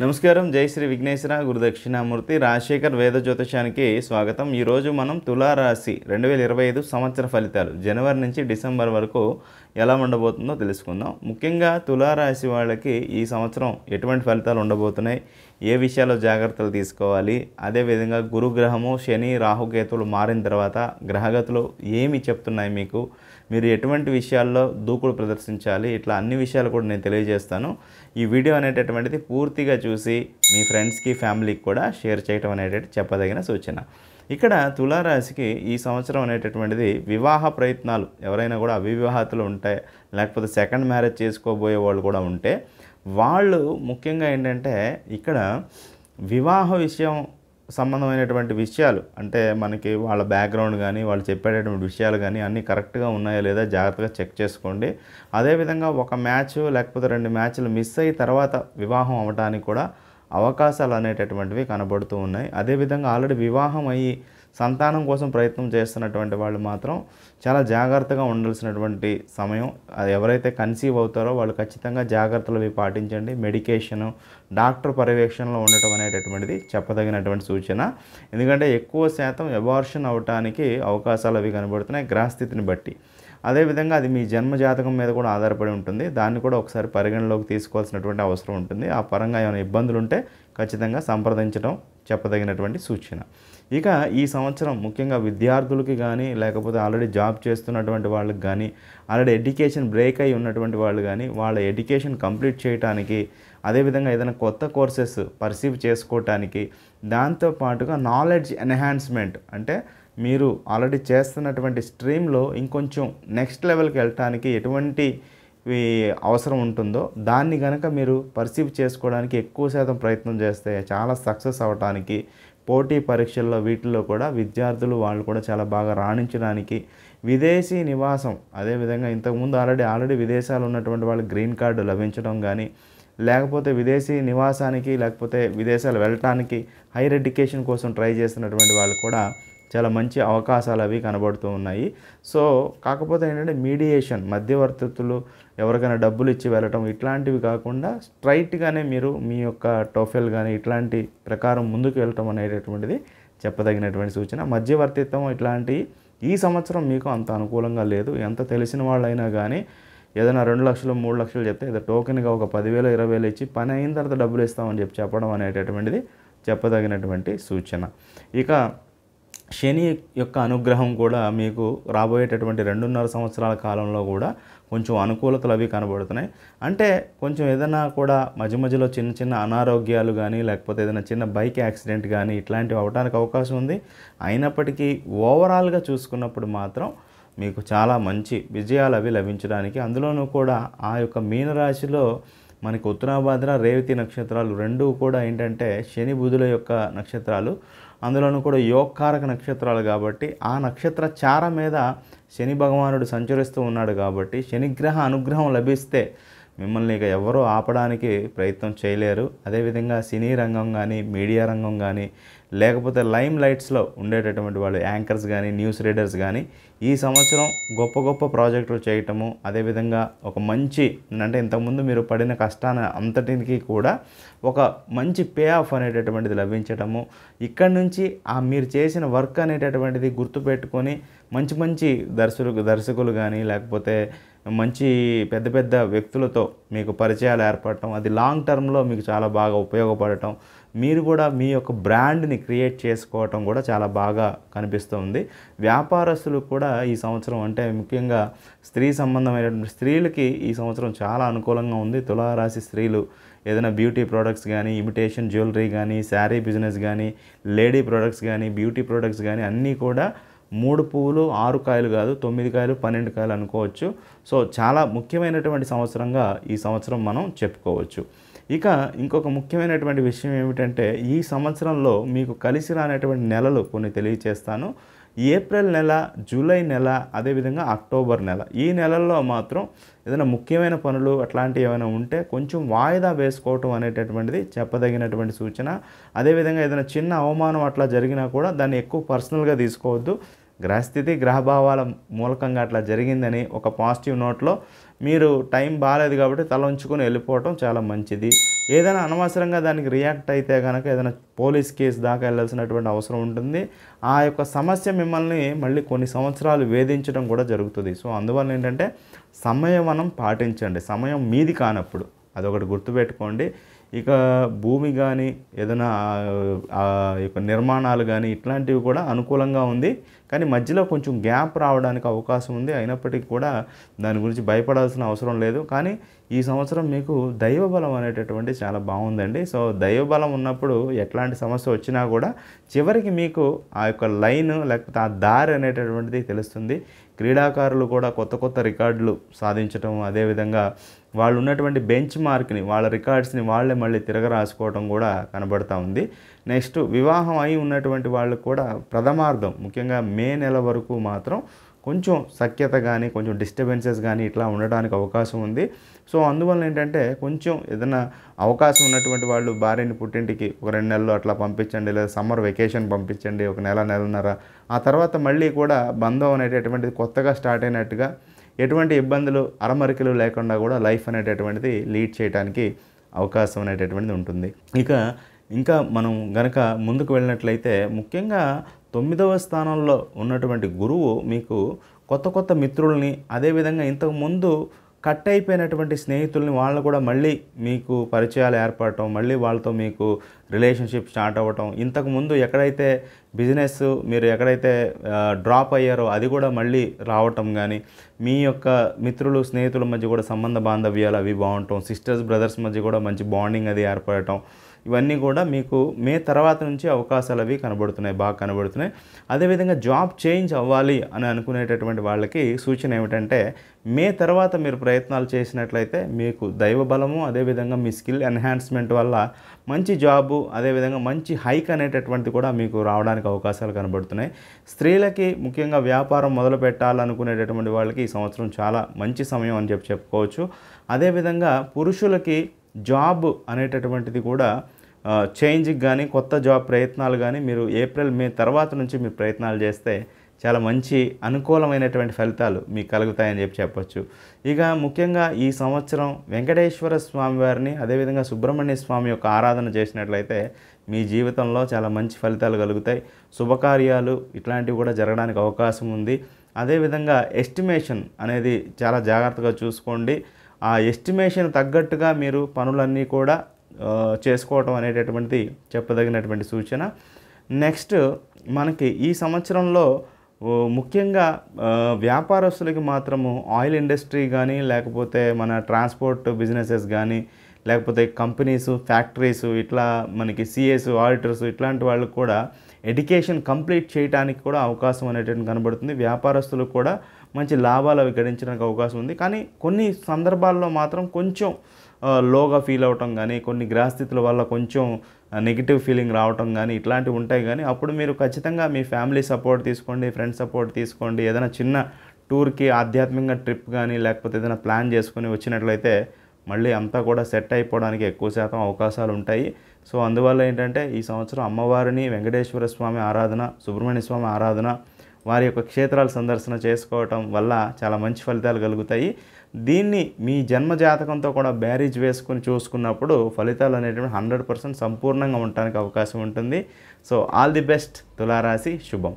నమస్కారం. జై శ్రీ విఘ్నేశ్వర గురుదక్షిణామూర్తి రాజశేఖర్ వేద జ్యోతిషానికి స్వాగతం. ఈరోజు మనం తులారాశి 2025 సంవత్సర ఫలితాలు జనవరి నుంచి డిసెంబర్ వరకు ఎలా ఉండబోతుందో తెలుసుకుందాం. ముఖ్యంగా తులారాశి వాళ్ళకి ఈ సంవత్సరం ఎటువంటి ఫలితాలు ఉండబోతున్నాయి, ఏ విషయాల్లో జాగ్రత్తలు తీసుకోవాలి, అదేవిధంగా గురుగ్రహము శని రాహుకేతువులు మారిన తర్వాత గ్రహగతులు ఏమి చెప్తున్నాయి, మీరు ఎటువంటి విషయాల్లో దూకుడు ప్రదర్శించాలి, ఇట్లా అన్ని విషయాలు కూడా నేను తెలియజేస్తాను. ఈ వీడియో అనేటటువంటిది పూర్తిగా చూసి మీ ఫ్రెండ్స్కి ఫ్యామిలీకి కూడా షేర్ చేయడం అనేటువంటి చెప్పదగిన సూచన. ఇక్కడ తులారాశికి ఈ సంవత్సరం అనేటటువంటిది వివాహ ప్రయత్నాలు ఎవరైనా కూడా అవివాహితులు ఉంటే, లేకపోతే సెకండ్ మ్యారేజ్ చేసుకోబోయే వాళ్ళు కూడా ఉంటే, వాళ్ళు ముఖ్యంగా ఏంటంటే ఇక్కడ వివాహ విషయం సంబంధమైనటువంటి విషయాలు అంటే మనకి వాళ్ళ బ్యాక్గ్రౌండ్ కానీ వాళ్ళు చెప్పేటటువంటి విషయాలు కానీ అన్నీ కరెక్ట్గా ఉన్నాయా లేదా జాగ్రత్తగా చెక్ చేసుకోండి. అదేవిధంగా ఒక మ్యాచ్ లేకపోతే 2 మ్యాచ్లు మిస్ అయిన తర్వాత వివాహం అవ్వడానికి కూడా అవకాశాలు అనేటటువంటివి కనబడుతూ ఉన్నాయి. అదేవిధంగా ఆల్రెడీ వివాహం అయ్యి సంతానం కోసం ప్రయత్నం చేస్తున్నటువంటి వాళ్ళు మాత్రం చాలా జాగ్రత్తగా ఉండాల్సినటువంటి సమయం. అది ఎవరైతే కన్సీవ్ అవుతారో వాళ్ళు ఖచ్చితంగా జాగ్రత్తలు అవి పాటించండి. మెడికేషను, డాక్టర్ పర్యవేక్షణలో ఉండటం అనేటటువంటిది చెప్పదగినటువంటి సూచన. ఎందుకంటే ఎక్కువ శాతం అబార్షన్ అవటానికి అవకాశాలు అవి కనబడుతున్నాయి గ్రహస్థితిని బట్టి. అదేవిధంగా అది మీ జన్మ జాతకం మీద కూడా ఆధారపడి ఉంటుంది. దాన్ని కూడా ఒకసారి పరిగణలోకి తీసుకోవాల్సినటువంటి అవసరం ఉంటుంది. ఆ పరంగా ఏమైనా ఇబ్బందులు ఉంటే ఖచ్చితంగా సంప్రదించడం చెప్పదగినటువంటి సూచన. ఇక ఈ సంవత్సరం ముఖ్యంగా విద్యార్థులకి కానీ, లేకపోతే ఆల్రెడీ జాబ్ చేస్తున్నటువంటి వాళ్ళకి కానీ, ఆల్రెడీ ఎడ్యుకేషన్ బ్రేక్ అయి ఉన్నటువంటి వాళ్ళు కానీ వాళ్ళ ఎడ్యుకేషన్ కంప్లీట్ చేయడానికి, అదేవిధంగా ఏదైనా కొత్త కోర్సెస్ పర్సీవ్ చేసుకోవటానికి, దాంతోపాటుగా నాలెడ్జ్ ఎన్హాన్స్మెంట్ అంటే మీరు ఆల్రెడీ చేస్తున్నటువంటి స్ట్రీమ్లో ఇంకొంచెం నెక్స్ట్ లెవెల్కి వెళ్ళటానికి ఎటువంటి అవసరం ఉంటుందో దాన్ని కనుక మీరు పర్సీవ్ చేసుకోవడానికి ఎక్కువ శాతం ప్రయత్నం చేస్తే చాలా సక్సెస్ అవ్వటానికి, పోటీ పరీక్షల్లో వీటిల్లో కూడా విద్యార్థులు వాళ్ళు కూడా చాలా బాగా రాణించడానికి, విదేశీ నివాసం అదేవిధంగా ఇంతకుముందు ఆల్రెడీ విదేశాలు ఉన్నటువంటి వాళ్ళకి గ్రీన్ కార్డు లభించడం కానీ, లేకపోతే విదేశీ నివాసానికి లేకపోతే విదేశాలు వెళ్ళటానికి హైయర్ ఎడ్యుకేషన్ కోసం ట్రై చేస్తున్నటువంటి వాళ్ళు కూడా చాలా మంచి అవకాశాలు అవి కనబడుతూ ఉన్నాయి. సో కాకపోతే ఏంటంటే మీడియేషన్, మధ్యవర్తిత్తులు ఎవరికైనా డబ్బులు ఇచ్చి వెళ్ళటం ఇట్లాంటివి కాకుండా స్ట్రైట్గానే మీరు మీ యొక్క టోఫెల్ కానీ ఇట్లాంటి ప్రకారం ముందుకు వెళ్ళటం అనేటటువంటిది చెప్పదగినటువంటి సూచన. మధ్యవర్తిత్వం ఇట్లాంటి ఈ సంవత్సరం మీకు అంత అనుకూలంగా లేదు. ఎంత తెలిసిన వాళ్ళైనా కానీ ఏదైనా 2 లక్షలు 3 లక్షలు చెప్తే ఏదో టోకెన్గా ఒక 10,000 20,000 ఇచ్చి పని అయిన తర్వాత డబ్బులు ఇస్తామని చెప్పడం అనేటటువంటిది చెప్పదగినటువంటి సూచన. ఇక శని యొక్క అనుగ్రహం కూడా మీకు రాబోయేటటువంటి 2.5 సంవత్సరాల కాలంలో కూడా కొంచెం అనుకూలతలు అవి కనబడుతున్నాయి. అంటే కొంచెం ఏదైనా కూడా మధ్య మధ్యలో చిన్న చిన్న అనారోగ్యాలు కానీ, లేకపోతే ఏదైనా చిన్న బైక్ యాక్సిడెంట్ కానీ ఇట్లాంటివి అవడానికి అవకాశం ఉంది. అయినప్పటికీ ఓవరాల్గా చూసుకున్నప్పుడు మాత్రం మీకు చాలా మంచి విజయాలు అవి లభించడానికి, అందులోనూ కూడా ఆ యొక్క మీనరాశిలో మనకి ఉత్తరాభాద్ర రేవతి నక్షత్రాలు రెండూ కూడా ఏంటంటే శని బుధుల యొక్క నక్షత్రాలు, అందులోనూ కూడా యోగకారక నక్షత్రాలు కాబట్టి ఆ నక్షత్ర చార మీద శని భగవానుడు సంచరిస్తూ ఉన్నాడు కాబట్టి శనిగ్రహ అనుగ్రహం లభిస్తే మిమ్మల్ని ఇక ఎవరూ ఆపడానికి ప్రయత్నం చేయలేరు. అదేవిధంగా సినీ రంగం కానీ, మీడియా రంగం కానీ, లేకపోతే లైమ్ లైట్స్లో ఉండేటటువంటి వాళ్ళు యాంకర్స్ కానీ, న్యూస్ రీడర్స్ కానీ ఈ సంవత్సరం గొప్ప గొప్ప ప్రాజెక్టులు చేయటము, అదేవిధంగా ఒక మంచి అంటే ఇంతకుముందు మీరు పడిన కష్టాన్ని అంతటికి కూడా ఒక మంచి పే ఆఫ్ అనేటటువంటిది లభించటము, ఇక్కడి నుంచి మీరు చేసిన వర్క్ అనేటటువంటిది గుర్తుపెట్టుకొని మంచి మంచి దర్శకులు కానీ, లేకపోతే మంచి పెద్ద పెద్ద వ్యక్తులతో మీకు పరిచయాలు ఏర్పడటం, అది లాంగ్ టర్మ్లో మీకు చాలా బాగా ఉపయోగపడటం, మీరు కూడా మీ యొక్క బ్రాండ్ని క్రియేట్ చేసుకోవటం కూడా చాలా బాగా కనిపిస్తుంది. వ్యాపారస్తులకు కూడా ఈ సంవత్సరం అంటే ముఖ్యంగా స్త్రీ సంబంధమైనటువంటి స్త్రీలకి ఈ సంవత్సరం చాలా అనుకూలంగా ఉంది. తులారాశి స్త్రీలు ఏదైనా బ్యూటీ ప్రోడక్ట్స్ కానీ, ఇమిటేషన్ జ్యువెలరీ కానీ, శారీ బిజినెస్ కానీ, లేడీ ప్రోడక్ట్స్ కానీ, బ్యూటీ ప్రోడక్ట్స్ కానీ అన్నీ కూడా 3 పువ్వులు 6 కాయలు కాదు 9 కాయలు 12 కాయలు అనుకోవచ్చు. సో చాలా ముఖ్యమైనటువంటి సంవత్సరంగా ఈ సంవత్సరం మనం చెప్పుకోవచ్చు. ఇక ఇంకొక ముఖ్యమైనటువంటి విషయం ఏమిటంటే ఈ సంవత్సరంలో మీకు కలిసి రానటువంటి నెలలు కొన్ని తెలియచేస్తాను. ఏప్రిల్ నెల, జూలై నెల, అదేవిధంగా అక్టోబర్ నెల, ఈ నెలల్లో మాత్రం ఏదైనా ముఖ్యమైన పనులు అట్లాంటివి ఏమైనా ఉంటే కొంచెం వాయిదా వేసుకోవటం అనేటటువంటిది చెప్పదగినటువంటి సూచన. అదేవిధంగా ఏదైనా చిన్న అవమానం అట్లా జరిగినా కూడా దాన్ని ఎక్కువ పర్సనల్గా తీసుకోవద్దు. గ్రహస్థితి గ్రహభావాల మూలకంగా అట్లా జరిగిందని ఒక పాజిటివ్ నోట్లో మీరు టైం బాగాలేదు కాబట్టి తల ఉంచుకొని వెళ్ళిపోవటం చాలా మంచిది. ఏదైనా అనవసరంగా దానికి రియాక్ట్ అయితే కనుక ఏదైనా పోలీస్ కేసు దాకా వెళ్ళాల్సినటువంటి అవసరం ఉంటుంది. ఆ యొక్క సమస్య మిమ్మల్ని మళ్ళీ కొన్ని సంవత్సరాలు వేధించడం కూడా జరుగుతుంది. సో అందువల్ల ఏంటంటే సంయమనం పాటించండి. సమయం మీది కానప్పుడు అదొకటి గుర్తుపెట్టుకోండి. ఇక భూమి కానీ ఏదైనా యొక్క నిర్మాణాలు కానీ ఇట్లాంటివి కూడా అనుకూలంగా ఉంది. కానీ మధ్యలో కొంచెం గ్యాప్ రావడానికి అవకాశం ఉంది. అయినప్పటికీ కూడా దాని గురించి భయపడాల్సిన అవసరం లేదు. కానీ ఈ సంవత్సరం మీకు దైవబలం అనేటటువంటి చాలా బాగుందండి. సో దైవబలం ఉన్నప్పుడు ఎట్లాంటి సమస్య వచ్చినా కూడా చివరికి మీకు ఆ యొక్క లైన్ లేకపోతే ఆ దారి అనేటటువంటిది తెలుస్తుంది. క్రీడాకారులు కూడా కొత్త కొత్త రికార్డులు సాధించడం, అదేవిధంగా వాళ్ళు ఉన్నటువంటి బెంచ్ మార్క్ని వాళ్ళ రికార్డ్స్ని వాళ్ళే మళ్ళీ తిరగరాసుకోవడం కూడా కనబడుతూ ఉంది. నెక్స్ట్ వివాహం అయి ఉన్నటువంటి వాళ్ళకు కూడా ప్రథమార్థం ముఖ్యంగా మే నెల వరకు మాత్రం కొంచెం సఖ్యత కానీ కొంచెం డిస్టర్బెన్సెస్ కానీ ఇట్లా ఉండడానికి అవకాశం ఉంది. సో అందువల్ల ఏంటంటే కొంచెం ఏదైనా అవకాశం ఉన్నటువంటి వాళ్ళు భార్యని పుట్టింటికి ఒక 2 నెలలు అట్లా పంపించండి, లేదా సమ్మర్ వెకేషన్ పంపించండి ఒక నెల నెలన్నర. ఆ తర్వాత మళ్ళీ కూడా బంధం అనేటటువంటిది కొత్తగా స్టార్ట్ అయినట్టుగా ఎటువంటి ఇబ్బందులు అరమరికలు లేకుండా కూడా లైఫ్ అనేటటువంటిది లీడ్ చేయడానికి అవకాశం అనేటటువంటిది ఉంటుంది. ఇంకా మనం గనక ముందుకు వెళ్ళినట్లయితే ముఖ్యంగా 9వ స్థానంలో ఉన్నటువంటి గురువు మీకు కొత్త కొత్త మిత్రుల్ని, అదేవిధంగా ఇంతకుముందు కట్ అయిపోయినటువంటి స్నేహితుల్ని వాళ్ళు కూడా మళ్ళీ మీకు పరిచయాలు ఏర్పడటం, మళ్ళీ వాళ్ళతో మీకు రిలేషన్షిప్ స్టార్ట్ అవ్వటం, ఇంతకుముందు ఎక్కడైతే బిజినెస్ మీరు ఎక్కడైతే డ్రాప్ అయ్యారో అది కూడా మళ్ళీ రావటం కానీ, మీ యొక్క మిత్రులు స్నేహితుల మధ్య కూడా సంబంధ బాంధవ్యాలు అవి బాగుండటం, సిస్టర్స్ బ్రదర్స్ మధ్య కూడా మంచి బాండింగ్ అది ఏర్పడటం, ఇవన్నీ కూడా మీకు మే తర్వాత నుంచి అవకాశాలు అవి బాగా కనబడుతున్నాయి. అదేవిధంగా జాబ్ చేంజ్ అవ్వాలి అని అనుకునేటటువంటి వాళ్ళకి సూచన ఏమిటంటే మే తర్వాత మీరు ప్రయత్నాలు చేసినట్లయితే మీకు దైవ బలము, అదేవిధంగా మీ స్కిల్ ఎన్హాన్స్మెంట్ వల్ల మంచి జాబు, అదేవిధంగా మంచి హైక్ అనేటటువంటిది కూడా మీకు రావడానికి అవకాశాలు కనబడుతున్నాయి. స్త్రీలకి ముఖ్యంగా వ్యాపారం మొదలు పెట్టాలనుకునేటటువంటి వాళ్ళకి ఈ సంవత్సరం చాలా మంచి సమయం అని చెప్పుకోవచ్చు. అదేవిధంగా పురుషులకి జాబ్ అనేటటువంటిది కూడా చేంజ్కి కానీ కొత్త జాబ్ ప్రయత్నాలు కానీ మీరు ఏప్రిల్ మే తర్వాత నుంచి మీరు ప్రయత్నాలు చేస్తే చాలా మంచి అనుకూలమైనటువంటి ఫలితాలు మీకు కలుగుతాయని చెప్పొచ్చు. ఇక ముఖ్యంగా ఈ సంవత్సరం వెంకటేశ్వర స్వామి వారిని, అదేవిధంగా సుబ్రహ్మణ్య స్వామి యొక్క ఆరాధన చేసినట్లయితే మీ జీవితంలో చాలా మంచి ఫలితాలు కలుగుతాయి. శుభకార్యాలు ఇట్లాంటివి కూడా జరగడానికి అవకాశం ఉంది. అదేవిధంగా ఎస్టిమేషన్ అనేది చాలా జాగ్రత్తగా చూసుకోండి. ఆ ఎస్టిమేషన్ తగ్గట్టుగా మీరు పనులన్నీ కూడా చేసుకోవటం అనేటటువంటిది చెప్పదగినటువంటి సూచన. నెక్స్ట్ మనకి ఈ సంవత్సరంలో ముఖ్యంగా వ్యాపారస్తులకి మాత్రము ఆయిల్ ఇండస్ట్రీ కానీ, లేకపోతే మన ట్రాన్స్పోర్ట్ బిజినెసెస్ కానీ, లేకపోతే కంపెనీస్, ఫ్యాక్టరీస్, ఇట్లా మనకి సిఎస్, ఆడిటర్స్ ఇట్లాంటి వాళ్ళకు కూడా ఎడ్యుకేషన్ కంప్లీట్ చేయడానికి కూడా అవకాశం అనేటువంటి కనబడుతుంది. వ్యాపారస్తులకు కూడా మంచి లాభాలు అవి గడించడానికి అవకాశం ఉంది. కానీ కొన్ని సందర్భాల్లో మాత్రం కొంచెం లోగా ఫీల్ అవటం కానీ, కొన్ని గ్రహస్థితుల వల్ల కొంచెం నెగిటివ్ ఫీలింగ్ రావటం కానీ ఇట్లాంటివి ఉంటాయి. కానీ అప్పుడు మీరు ఖచ్చితంగా మీ ఫ్యామిలీ సపోర్ట్ తీసుకోండి, ఫ్రెండ్స్ సపోర్ట్ తీసుకోండి. ఏదైనా చిన్న టూర్కి ఆధ్యాత్మికంగా ట్రిప్ కానీ, లేకపోతే ఏదైనా ప్లాన్ చేసుకొని వచ్చినట్లయితే మళ్ళీ అంతా కూడా సెట్ అయిపోవడానికి ఎక్కువ శాతం అవకాశాలు ఉంటాయి. సో అందువల్ల ఏంటంటే ఈ సంవత్సరం అమ్మవారిని, వెంకటేశ్వర స్వామి ఆరాధన, సుబ్రహ్మణ్య స్వామి ఆరాధన, వారి యొక్క క్షేత్రాల సందర్శన చేసుకోవటం వల్ల చాలా మంచి ఫలితాలు కలుగుతాయి. దీన్ని మీ జన్మ జాతకంతో కూడా బ్యారేజ్ వేసుకొని చూసుకున్నప్పుడు ఫలితాలు అనేటువంటి 100% సంపూర్ణంగా ఉండడానికి అవకాశం ఉంటుంది. సో ఆల్ ది బెస్ట్ తులారాశి, శుభం.